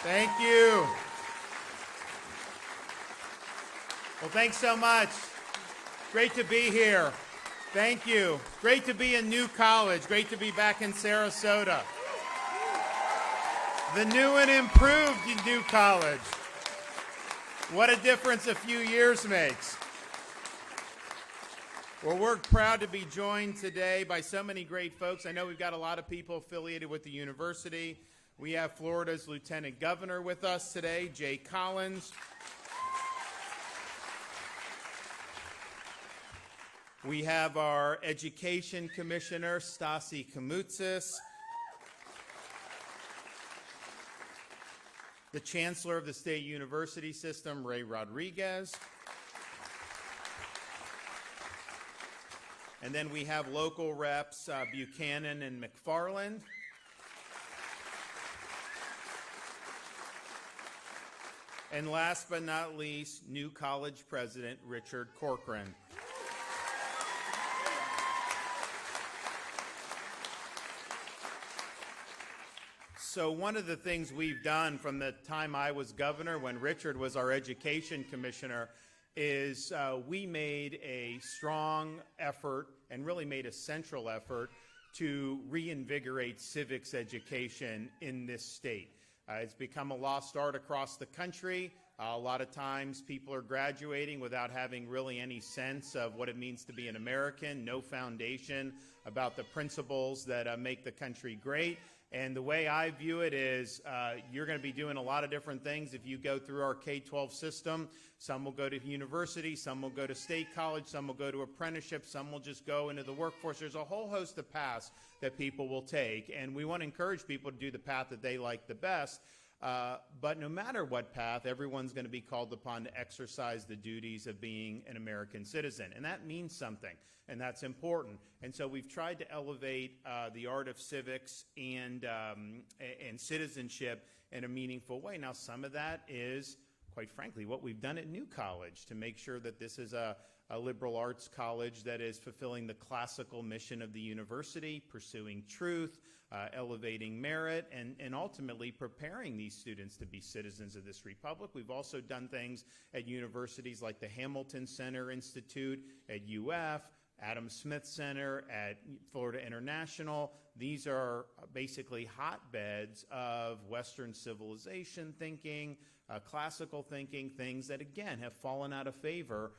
Thank you. Well, thanks so much. Great to be here. Thank you. Great to be in New College. Great to be back in Sarasota. The new and improved New College. What a difference a few years makes. Well, we're proud to be joined today by so many great folks. I know we've got a lot of people affiliated with the university. We have Florida's Lieutenant Governor with us today, Jay Collins. We have our Education Commissioner, Stasi Kamoutsis. The Chancellor of the State University System, Ray Rodriguez. And then we have local reps, Buchanan and McFarland. And last but not least, New College President Richard Corcoran. So one of the things we've done from the time I was governor, when Richard was our education commissioner, is we made a strong effort and really made a central effort to reinvigorate civics education in this state. It's become a lost art across the country. A lot of times people are graduating without having really any sense of what it means to be an American, no foundation about the principles that make the country great. And the way I view it is you're going to be doing a lot of different things if you go through our K-12 system. Some will go to university, some will go to state college, some will go to apprenticeship, some will just go into the workforce. There's a whole host of paths that people will take, and we want to encourage people to do the path that they like the best. But no matter what path, everyone's going to be called upon to exercise the duties of being an American citizen. And that means something, and that's important. And so we've tried to elevate the art of civics and citizenship in a meaningful way. Now, some of that is, quite frankly, what we've done at New College to make sure that this is a liberal arts college that is fulfilling the classical mission of the university, pursuing truth, elevating merit, and ultimately preparing these students to be citizens of this republic. We've also done things at universities like the Hamilton Center Institute at UF, Adam Smith Center at Florida International. These are basically hotbeds of Western civilization thinking, classical thinking, things that, again, have fallen out of favor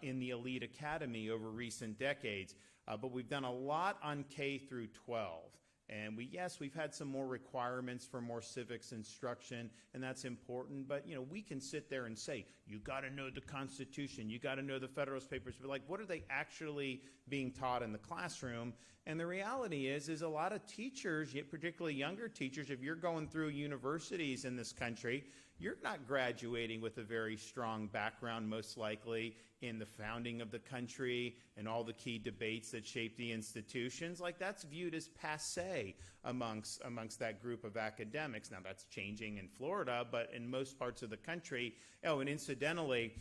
in the elite academy over recent decades. But we've done a lot on K through 12. And we've had some more requirements for more civics instruction, and that's important. But, we can sit there and say, you got to know the Constitution, you got to know the Federalist Papers. But, what are they actually being taught in the classroom? And the reality is a lot of teachers, particularly younger teachers, if you're going through universities in this country, you're not graduating with a very strong background, most likely, in the founding of the country and all the key debates that shape the institutions. That's viewed as passé amongst that group of academics. Now, that's changing in Florida, but in most parts of the country. Oh, and incidentally,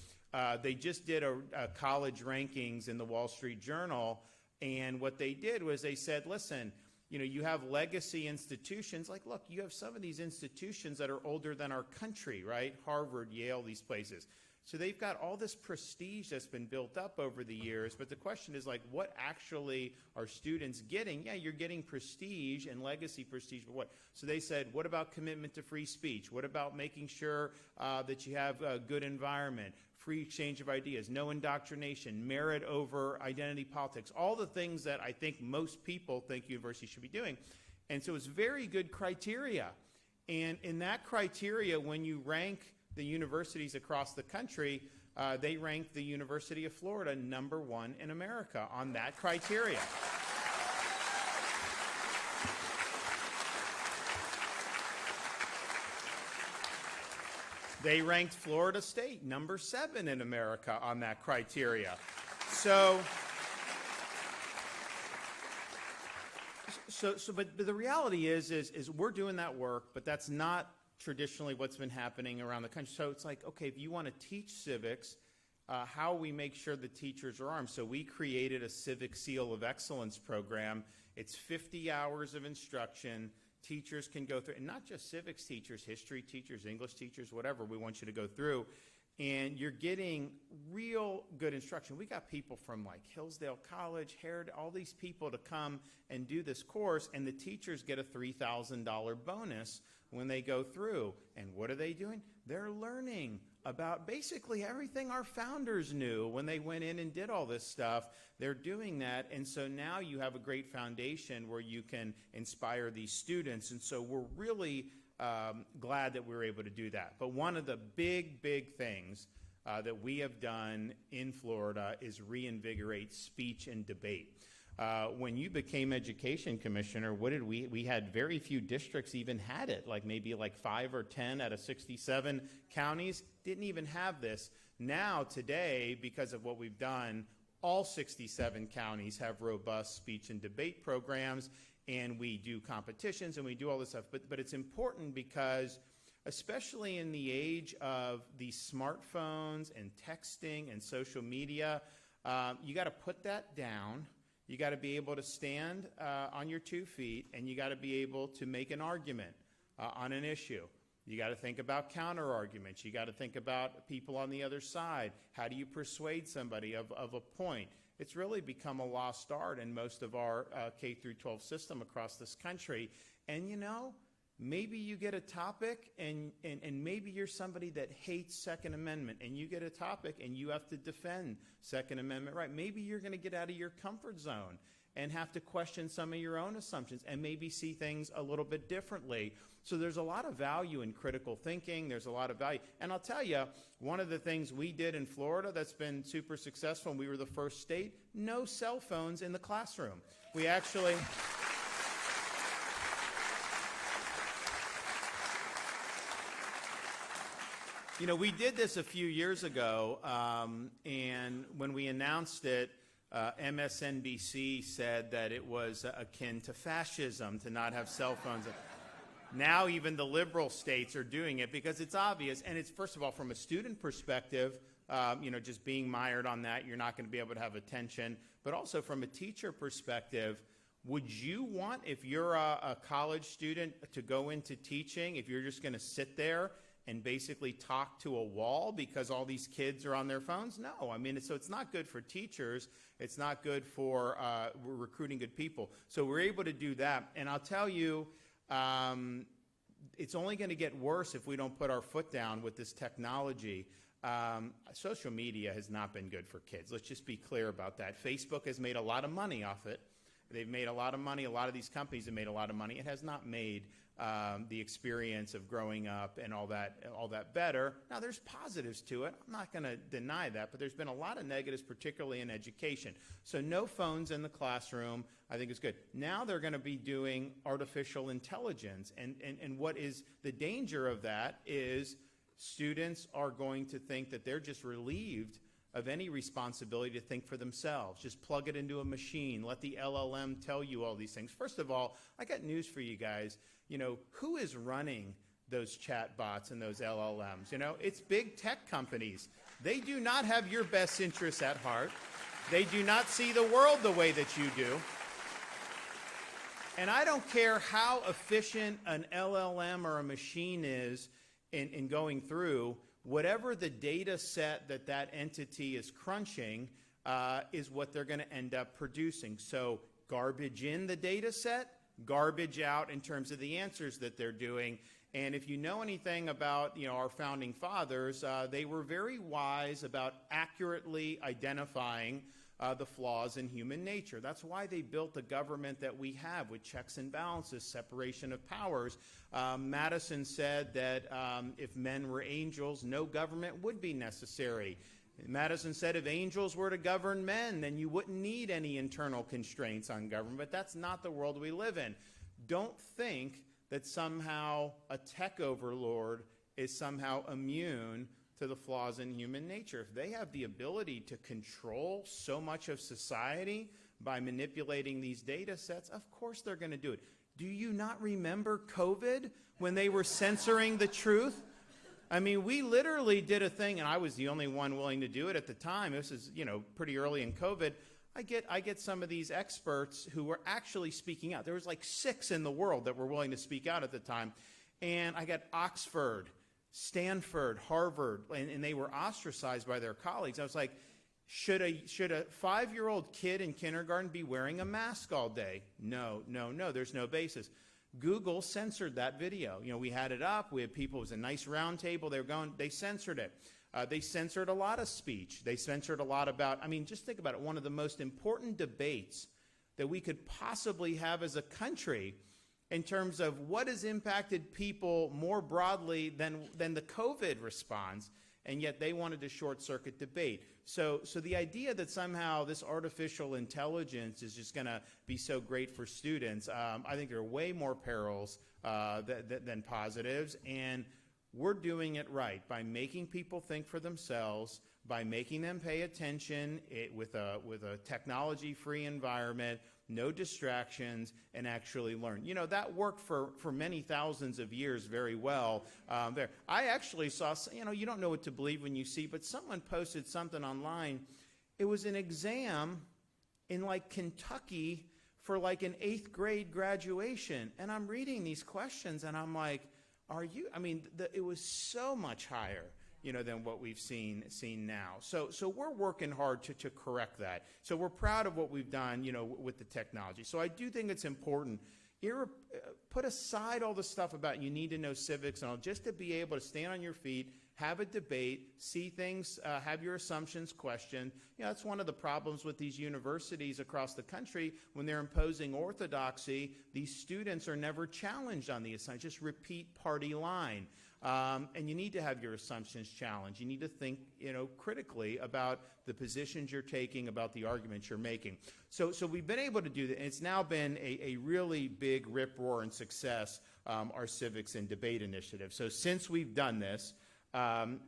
they just did a college rankings in the Wall Street Journal, and what they did was they said, listen, you have legacy institutions. Look, you have some of these institutions that are older than our country, right? Harvard, Yale, these places. So they've got all this prestige that's been built up over the years, but the question is, what actually are students getting? Yeah, you're getting prestige and legacy prestige, but what? So they said, what about commitment to free speech? What about making sure that you have a good environment, free exchange of ideas, no indoctrination, merit over identity politics, all the things that I think most people think universities should be doing. And so it's very good criteria. And in that criteria, when you rank the universities across the country, they rank the University of Florida #1 in America on that criteria. They ranked Florida State #7 in America on that criteria. But the reality is we're doing that work, but that's not traditionally what's been happening around the country. So it's okay, if you want to teach civics, how we make sure the teachers are armed. So we created a Civic Seal of Excellence program. It's 50 hours of instruction teachers can go through, and not just civics teachers, history teachers, English teachers, whatever, we want you to go through. And you're getting real good instruction. We got people from like Hillsdale College, Harrod, all these people to come and do this course, and the teachers get a $3,000 bonus when they go through. And what are they doing? They're learning about basically everything our founders knew when they went in and did all this stuff. They're doing that, and so now you have a great foundation where you can inspire these students. And so we're really glad that we were able to do that. But one of the big things that we have done in Florida is reinvigorate speech and debate. When you became education commissioner, what did we had very few districts even had it, like maybe like 5 or 10 out of 67 counties didn't even have this. Now, today, because of what we've done, all 67 counties have robust speech and debate programs, and we do competitions and we do all this stuff. But it's important because, especially in the age of these smartphones and texting and social media, you got to put that down. You got to be able to stand on your 2 feet, and you got to be able to make an argument on an issue. You got to think about counter arguments. You got to think about people on the other side. How do you persuade somebody of a point? It's really become a lost art in most of our K through 12 system across this country. And you know, maybe you get a topic and maybe you're somebody that hates Second Amendment, and you get a topic and you have to defend Second Amendment right. Maybe you're going to get out of your comfort zone and have to question some of your own assumptions and maybe see things a little bit differently. So there's a lot of value in critical thinking. There's a lot of value. And I'll tell you, one of the things we did in Florida that's been super successful, and we were the first state, no cell phones in the classroom. We actually... You know, we did this a few years ago, and when we announced it, MSNBC said that it was akin to fascism to not have cell phones. Now even the liberal states are doing it because it's obvious, and it's, first of all, from a student perspective, you know, just being mired on that, you're not going to be able to have attention. But also from a teacher perspective, would you want, if you're a college student, to go into teaching, if you're just going to sit there and basically talk to a wall because all these kids are on their phones? No. I mean, so it's not good for teachers. It's not good for recruiting good people. So we're able to do that. And I'll tell you, it's only going to get worse if we don't put our foot down with this technology. Social media has not been good for kids. Let's just be clear about that. Facebook has made a lot of money off it. They've made a lot of money. A lot of these companies have made a lot of money. It has not made the experience of growing up and all that better. Now, there's positives to it. I'm not going to deny that, but there's been a lot of negatives, particularly in education. So no phones in the classroom, I think is good. Now they're going to be doing artificial intelligence, and what is the danger of that is students are going to think that they're just relieved of any responsibility to think for themselves. Just plug it into a machine. Let the LLM tell you all these things. First of all, I got news for you guys. You know, who is running those chat bots and those LLMs? You know, it's big tech companies. They do not have your best interests at heart. They do not see the world the way that you do. And I don't care how efficient an LLM or a machine is in going through, whatever the data set that entity is crunching is what they're going to end up producing. So garbage in the data set, garbage out in terms of the answers that they're doing. And if you know anything about, you know, our founding fathers, they were very wise about accurately identifying the flaws in human nature. That's why they built the government that we have with checks and balances, separation of powers. Madison said that if men were angels, no government would be necessary. Madison said if angels were to govern men, then you wouldn't need any internal constraints on government. But that's not the world we live in. Don't think that somehow a tech overlord is somehow immune to the flaws in human nature. If they have the ability to control so much of society by manipulating these data sets, of course they're going to do it. Do you not remember COVID when they were censoring the truth? I mean, we literally did a thing, and I was the only one willing to do it at the time. This is, you know, pretty early in COVID. I get some of these experts who were actually speaking out. There was like 6 in the world that were willing to speak out at the time. And I got Oxford, Stanford, Harvard, and they were ostracized by their colleagues. I was like, should a 5-year-old kid in kindergarten be wearing a mask all day? No, there's no basis. Google censored that video. You know, we had it up. We had people. It was a nice round table. They censored it. They censored a lot of speech. They censored a lot about, I mean, just think about it. One of the most important debates that we could possibly have as a country in terms of what has impacted people more broadly than the COVID response, and yet they wanted to short-circuit debate. So the idea that somehow this artificial intelligence is just going to be so great for students, I think there are way more perils than positives, and we're doing it right by making people think for themselves, by making them pay attention with a technology-free environment, no distractions, and actually learn. You know, that worked for many thousands of years very well there. I actually saw, you know, you don't know what to believe when you see, but someone posted something online. It was an exam in like Kentucky for like an 8th grade graduation. And I'm reading these questions and I'm like, it was so much higher, you know, than what we've seen now. So we're working hard to correct that. So we're proud of what we've done, you know, with the technology. So I do think it's important. Put aside all the stuff about you need to know civics and all, just to be able to stand on your feet, have a debate, see things, have your assumptions questioned. You know, that's one of the problems with these universities across the country. When they're imposing orthodoxy, these students are never challenged on the assumption, just repeat party line. And you need to have your assumptions challenged. You need to think, you know, critically about the positions you're taking, about the arguments you're making. So we've been able to do that, and it's now been a really big rip-roar and success, our Civics and Debate initiative. So since we've done this,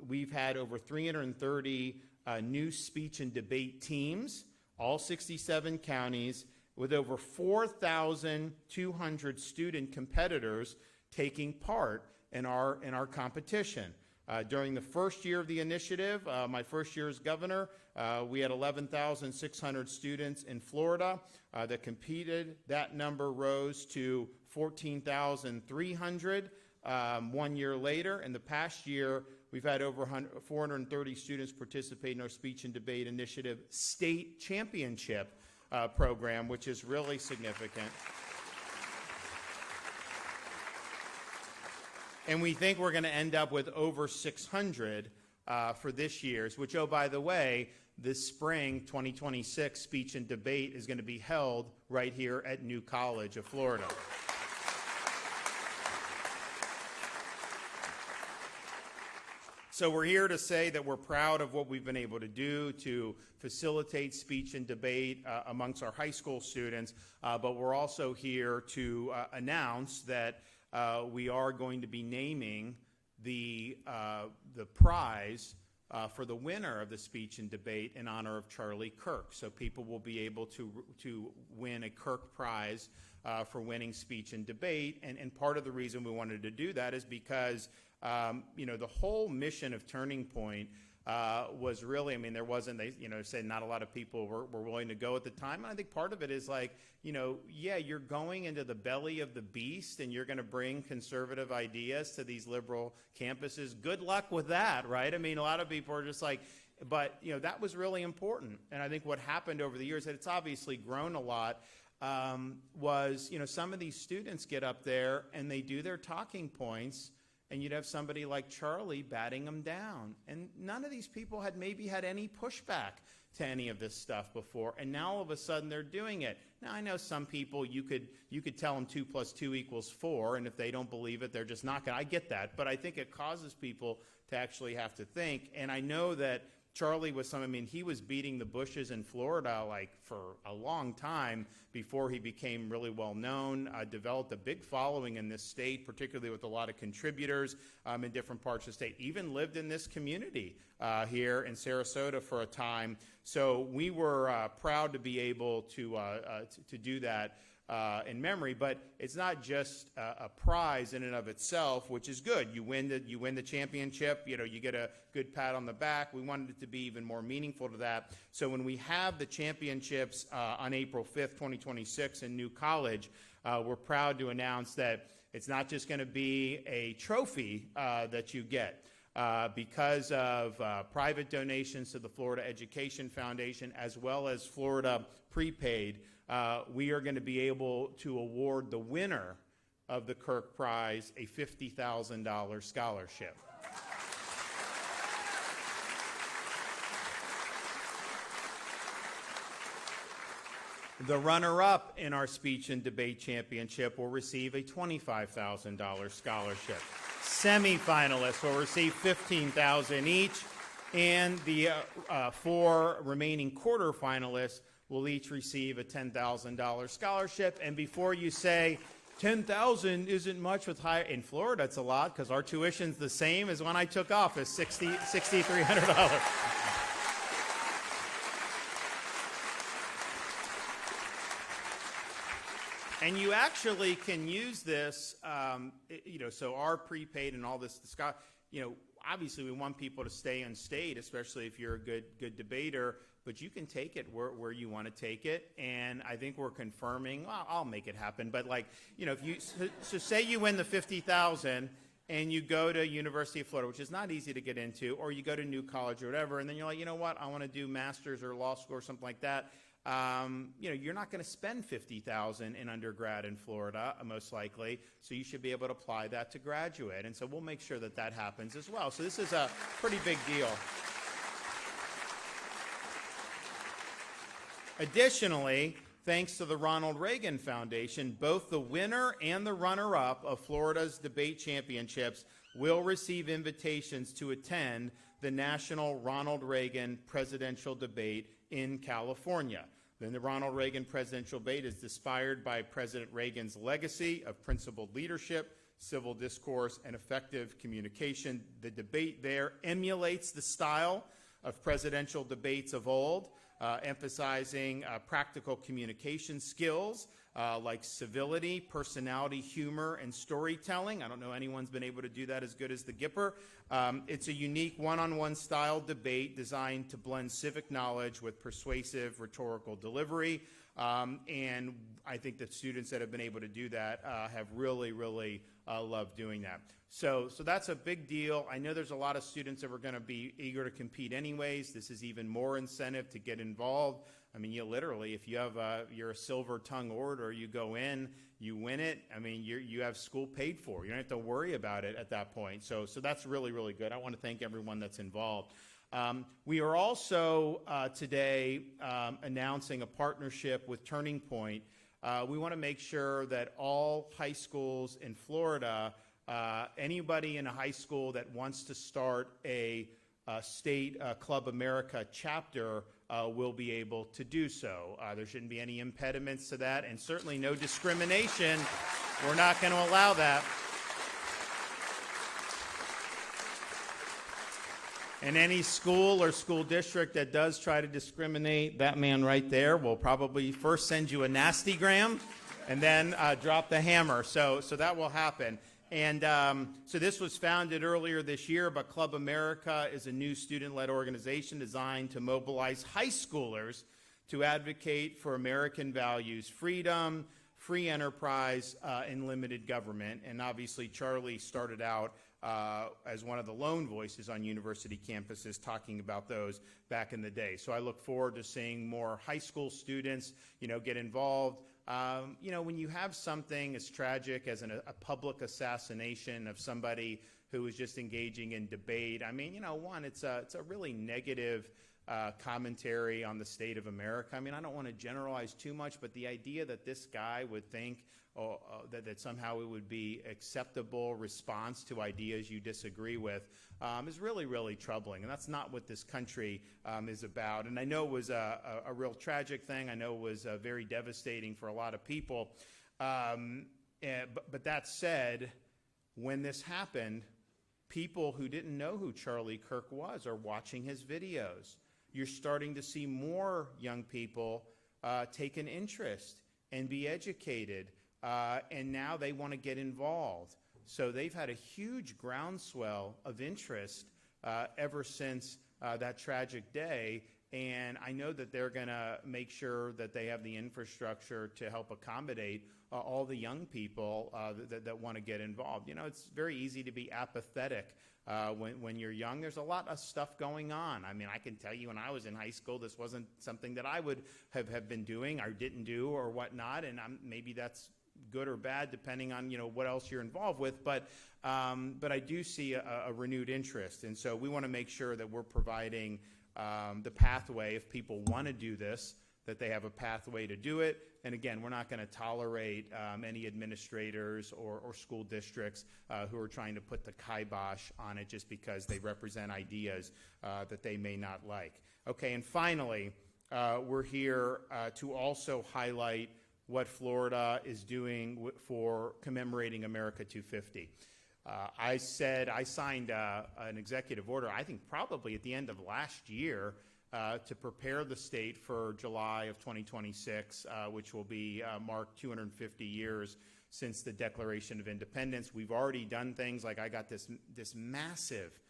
we've had over 330 new speech and debate teams, all 67 counties, with over 4,200 student competitors taking part in our competition. During the first year of the initiative, my first year as governor, we had 11,600 students in Florida that competed. That number rose to 14,300 1 year later. In the past year, we've had over 430 students participate in our Speech and Debate Initiative State Championship program, which is really significant. And we think we're going to end up with over 600 for this year's, which, oh, by the way, this spring, 2026, Speech and Debate is going to be held right here at New College of Florida. So we're here to say that we're proud of what we've been able to do to facilitate speech and debate amongst our high school students, but we're also here to announce that we are going to be naming the prize for the winner of the speech and debate in honor of Charlie Kirk. So people will be able to win a Kirk Prize for winning speech and debate. And part of the reason we wanted to do that is because you know, the whole mission of Turning Point was really, I mean, there wasn't, they, you know, said not a lot of people were willing to go at the time. And I think part of it is like, you know, yeah, you're going into the belly of the beast and you're going to bring conservative ideas to these liberal campuses. Good luck with that, right? I mean, a lot of people are just like, but, you know, that was really important. And I think what happened over the years, and it's obviously grown a lot, was, you know, some of these students get up there and they do their talking points, and you'd have somebody like Charlie batting them down. And none of these people had maybe had any pushback to any of this stuff before, and now all of a sudden they're doing it. Now, I know some people, you could tell them 2 + 2 = 4, and if they don't believe it, they're just not going to. I get that, but I think it causes people to actually have to think. And I know that Charlie was I mean, he was beating the bushes in Florida like for a long time before he became really well known, developed a big following in this state, particularly with a lot of contributors in different parts of the state, even lived in this community here in Sarasota for a time. So we were proud to be able to do that. in memory. But it's not just a prize in and of itself, which is good. You win the championship, you get a good pat on the back. We wanted it to be even more meaningful to that. So when we have the championships on April 5th, 2026 in New College, we're proud to announce that it's not just going to be a trophy that you get. Because of private donations to the Florida Education Foundation as well as Florida Prepaid, we are going to be able to award the winner of the Kirk Prize a $50,000 scholarship. The runner-up in our speech and debate championship will receive a $25,000 scholarship. Semifinalists will receive $15,000 each, and the 4 remaining quarterfinalists will each receive a $10,000 scholarship. And before you say, $10,000 isn't much with higher, in Florida it's a lot because our tuition's the same as when I took office, $6,300. And you actually can use this, so our prepaid and all this, obviously we want people to stay unstayed, especially if you're a good debater, but you can take it where you want to take it. And I think we're confirming, well, I'll make it happen. But if you, so say you win the $50,000 and you go to University of Florida, which is not easy to get into, or you go to New College or whatever, and then you're like, you know what, I want to do master's or law school or something like that. You're not going to spend $50,000 in undergrad in Florida, most likely, so you should be able to apply that to graduate. And so we'll make sure that that happens as well. So this is a pretty big deal. Additionally, thanks to the Ronald Reagan Foundation, both the winner and the runner-up of Florida's debate championships will receive invitations to attend the National Ronald Reagan Presidential Debate in California. Then the Ronald Reagan Presidential Debate is inspired by President Reagan's legacy of principled leadership, civil discourse, and effective communication. The debate there emulates the style of presidential debates of old, emphasizing practical communication skills like civility, personality, humor, and storytelling. I don't know anyone's been able to do that as good as the Gipper. It's a unique one-on-one style debate designed to blend civic knowledge with persuasive rhetorical delivery. And I think the students that have been able to do that have really loved doing that. So that's a big deal. I know there's a lot of students that are going to be eager to compete anyways. This is even more incentive to get involved. I mean, you literally, if you have you're a silver tongue orator, you go in, you win it. I mean, you have school paid for. You don't have to worry about it at that point. So that's really good. I want to thank everyone that's involved. We are also today announcing a partnership with Turning Point. We want to make sure that all high schools in Florida, anybody in a high school that wants to start a state Club America chapter will be able to do so. There shouldn't be any impediments to that, and certainly no discrimination. We're not going to allow that. And any school or school district that does try to discriminate, that man right there will probably first send you a nastygram and then drop the hammer. So that will happen. And so this was founded earlier this year, but Club America is a new student-led organization designed to mobilize high schoolers to advocate for American values, freedom, free enterprise, and limited government. And obviously, Charlie started out as one of the lone voices on university campuses talking about those back in the day. So I look forward to seeing more high school students, get involved. When you have something as tragic as a public assassination of somebody who is just engaging in debate, I mean, it's a really negative commentary on the state of America. I mean, I don't want to generalize too much, but the idea that this guy would think that somehow it would be acceptable response to ideas you disagree with is really troubling. And that's not what this country is about. And I know it was a real tragic thing. I know it was very devastating for a lot of people. But that said, when this happened, people who didn't know who Charlie Kirk was are watching his videos. You're starting to see more young people take an interest and be educated, and now they want to get involved. So they've had a huge groundswell of interest ever since that tragic day, and I know that they're going to make sure that they have the infrastructure to help accommodate all the young people that want to get involved. You know, it's very easy to be apathetic when you're young. There's a lot of stuff going on. I mean, I can tell you when I was in high school, this wasn't something that I would have been doing or didn't do or whatnot, and maybe that's good or bad depending on, you know, what else you're involved with, but I do see a renewed interest, and so we want to make sure that we're providing the pathway if people want to do this, that they have a pathway to do it. And again, we're not going to tolerate any administrators or school districts who are trying to put the kibosh on it just because they represent ideas that they may not like. Okay, and finally, we're here to also highlight what Florida is doing for Commemorating America 250. I signed an executive order, I think probably at the end of last year, to prepare the state for July of 2026, which will be marked 250 years since the Declaration of Independence. We've already done things like I got this massive,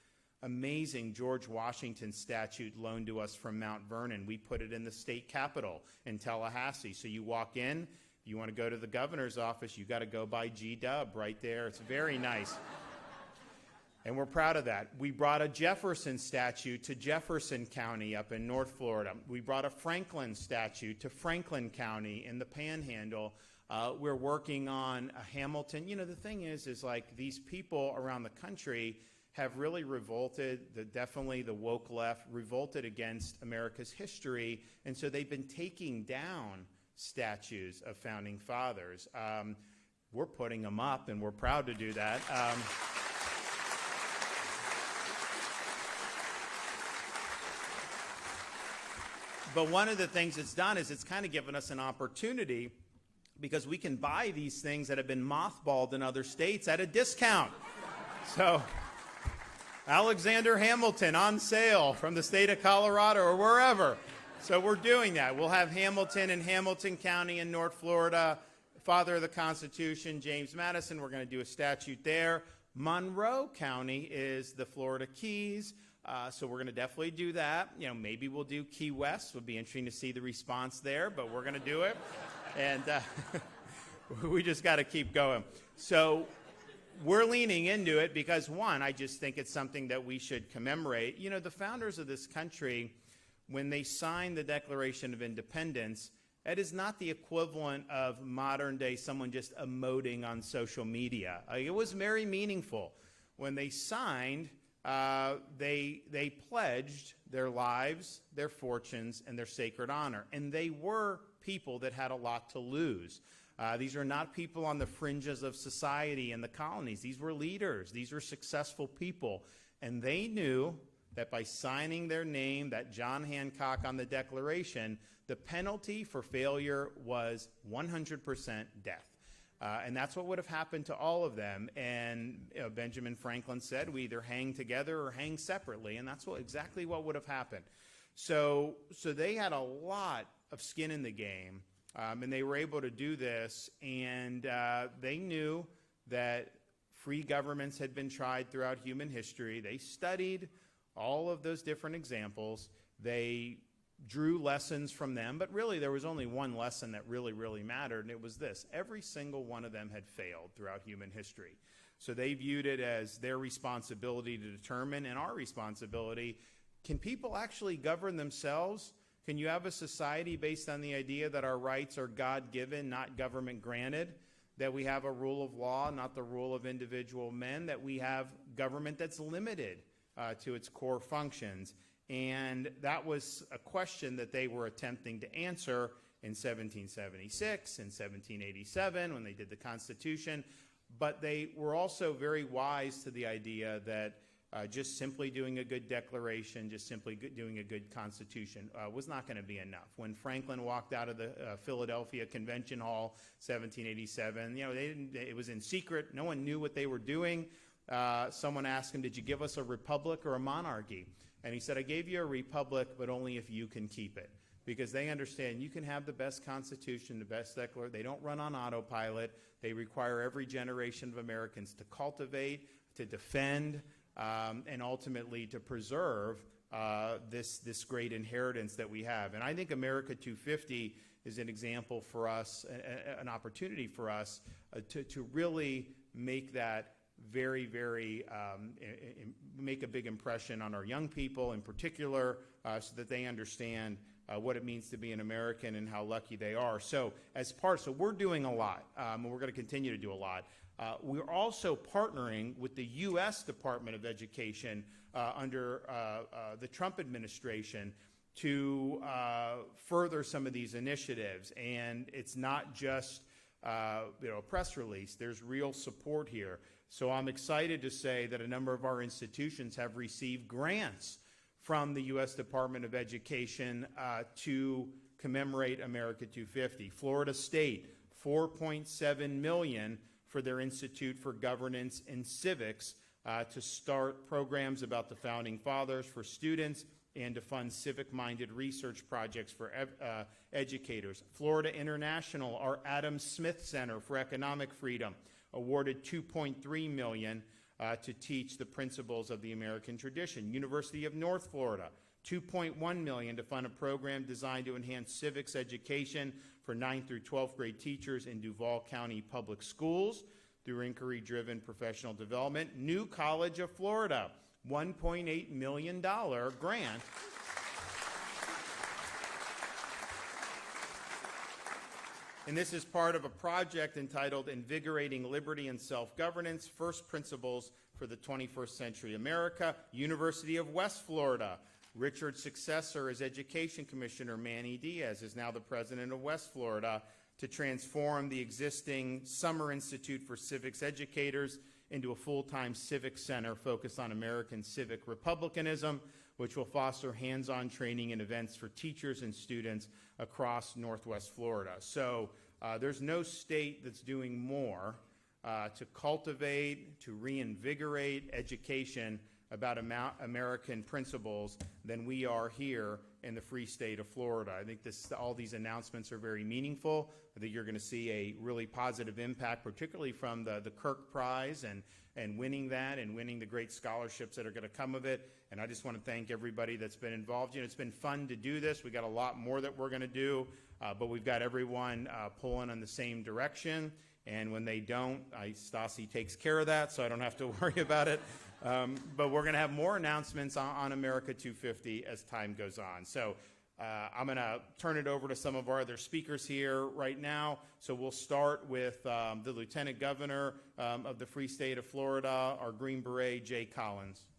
amazing George Washington statue loaned to us from Mount Vernon. We put it in the state capitol in Tallahassee. So you walk in, you want to go to the governor's office, you got to go by G-Dub right there. It's very nice. And we're proud of that. We brought a Jefferson statue to Jefferson County up in North Florida. We brought a Franklin statue to Franklin County in the Panhandle. We're working on a Hamilton. You know, the thing is like these people around the country have really revolted, definitely the woke left, revolted against America's history, and so they've been taking down statues of founding fathers. We're putting them up, and we're proud to do that. But one of the things it's done is it's kind of given us an opportunity because we can buy these things that have been mothballed in other states at a discount. So Alexander Hamilton on sale from the state of Colorado or wherever. So we're doing that. We'll have Hamilton in Hamilton County in North Florida, father of the Constitution, James Madison. We're going to do a statue there. Monroe County is the Florida Keys. So we're going to definitely do that. You know, maybe we'll do Key West. It would be interesting to see the response there, but we're going to do it. And we just got to keep going. So we're leaning into it because, one, I just think it's something that we should commemorate. You know, the founders of this country, when they signed the Declaration of Independence, that is not the equivalent of modern day someone just emoting on social media. It was very meaningful. When they signed, they pledged their lives, their fortunes, and their sacred honor. And they were people that had a lot to lose. These are not people on the fringes of society in the colonies. These were leaders. These were successful people. And they knew that by signing their name, that John Hancock on the Declaration, the penalty for failure was 100% death. And that's what would have happened to all of them. And you know, Benjamin Franklin said, we either hang together or hang separately. And that's exactly what would have happened. So they had a lot of skin in the game. And they were able to do this. And they knew that free governments had been tried throughout human history. They studied all of those different examples. They drew lessons from them, but really there was only one lesson that really mattered, and it was this: every single one of them had failed throughout human history. So they viewed it as their responsibility to determine, and our responsibility, can people actually govern themselves? Can you have a society based on the idea that our rights are God-given, not government-granted? That we have a rule of law, not the rule of individual men? That we have government that's limited to its core functions? And that was a question that they were attempting to answer in 1776 and 1787 when they did the Constitution. But they were also very wise to the idea that just simply doing a good declaration, just simply doing a good Constitution was not going to be enough. When Franklin walked out of the Philadelphia Convention Hall, 1787, you know, it was in secret. No one knew what they were doing. Someone asked him, "Did you give us a republic or a monarchy?" And he said, "I gave you a republic, but only if you can keep it." because they understand you can have the best Constitution, the best Declaration. They don't run on autopilot. They require every generation of Americans to cultivate, to defend, and ultimately to preserve this great inheritance that we have. And I think America 250 is an example for us, an opportunity for us to really make that very, very, make a big impression on our young people in particular, so that they understand what it means to be an American and how lucky they are. So so we're doing a lot, and we're going to continue to do a lot. We're also partnering with the U.S. Department of Education under the Trump administration to further some of these initiatives. And it's not just a press release. There's real support here. So I'm excited to say that a number of our institutions have received grants from the U.S. Department of Education to commemorate America 250. Florida State, $4.7 million for their Institute for Governance and Civics to start programs about the Founding Fathers for students and to fund civic-minded research projects for educators. Florida International, our Adam Smith Center for Economic Freedom, awarded $2.3 million to teach the principles of the American tradition. University of North Florida, $2.1 million to fund a program designed to enhance civics education for 9th through 12th grade teachers in Duval County Public Schools through inquiry-driven professional development. New College of Florida, $1.8 million grant. And this is part of a project entitled Invigorating Liberty and Self-Governance, First Principles for the 21st Century America. University of West Florida. Richard's successor as Education Commissioner, Manny Diaz, is now the president of West Florida, to transform the existing Summer Institute for Civics Educators into a full-time civic center focused on American civic republicanism, which will foster hands-on training and events for teachers and students across Northwest Florida. So there's no state that's doing more to cultivate, to reinvigorate education about American principles than we are here in the free state of Florida. I think all these announcements are very meaningful. I think you're going to see a really positive impact, particularly from the Kirk Prize and winning that and winning the great scholarships that are going to come of it. And I just want to thank everybody that's been involved. It's been fun to do this. We got a lot more that we're going to do, but we've got everyone pulling in the same direction. And when they don't, Stasi takes care of that, so I don't have to worry about it. But we're going to have more announcements on America 250 as time goes on. So I'm going to turn it over to some of our other speakers here right now. So we'll start with the Lieutenant Governor of the Free State of Florida, our Green Beret, Jay Collins.